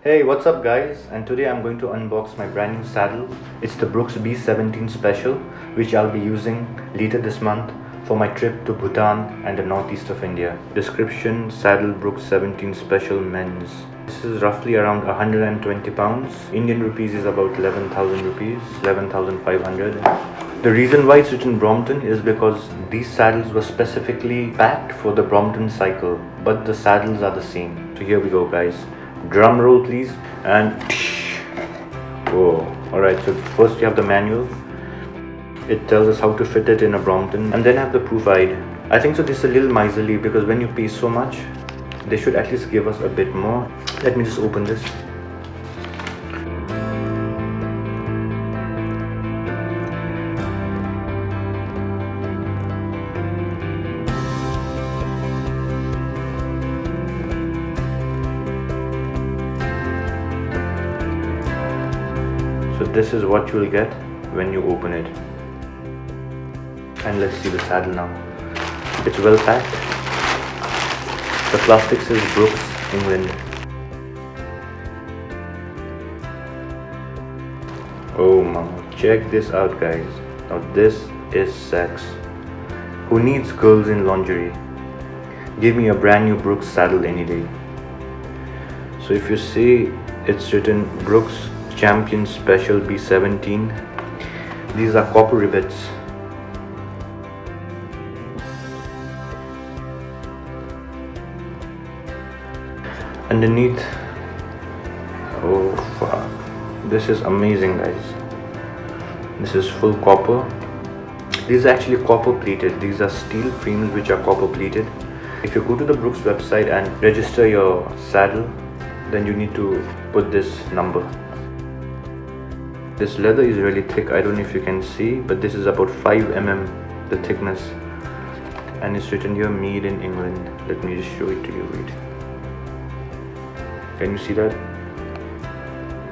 Hey, what's up guys? And today I'm going to unbox my brand new saddle. It's the Brooks B17 Special, which I'll be using later this month for my trip to Bhutan and the northeast of India. Description: saddle Brooks 17 Special men's. This is roughly around 120 pounds. Indian rupees is about 11,000 rupees, 11,500. The reason why it's written Brompton is because these saddles were specifically packed for the Brompton cycle, but the saddles are the same. So here we go guys. Drum roll please. And whoa. Alright, so first you have the manual. It tells us how to fit it in a Brompton, and then I have the proof guide. I think so this is a little miserly because when you pay so much, they should at least give us a bit more. Let me just open this. So this is what you will get when you open it. And let's see the saddle now. It's well packed. The plastic says Brooks, England. Oh mama, check this out guys. Now this is sex. Who needs girls in lingerie? Give me a brand new Brooks saddle any day. So if you see, it's written Brooks Champion Special B17. These are copper rivets. Underneath, oh fuck, this is amazing guys. This is full copper. These are actually copper plated. These are steel frames which are copper plated. If you go to the Brooks website and register your saddle, then you need to put this number. This leather is really thick. I don't know if you can see, but this is about 5 mm the thickness, and it's written here made in England. Let me just show it to you. Wait, can you see that?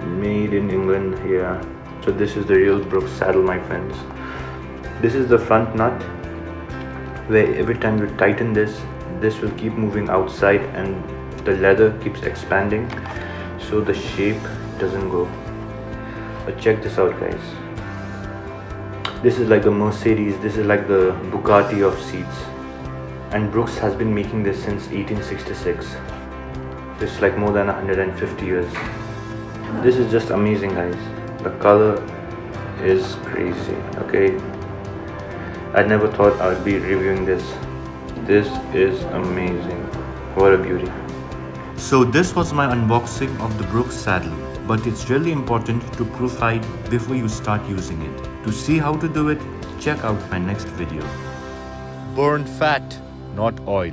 Made in England here. So this is the real Brooks saddle, my friends. This is the front nut, where every time you tighten this will keep moving outside and the leather keeps expanding, so the shape doesn't go. But check this out guys. This is like the Mercedes, this is like the Bugatti of seats. And Brooks has been making this since 1866. It's like more than 150 years. This is just amazing guys. The color is crazy, okay? I never thought I would be reviewing this. This is amazing. What a beauty. So this was my unboxing of the Brooks saddle. But it's really important to proofread before you start using it. To see how to do it, check out my next video. Burn fat, not oil.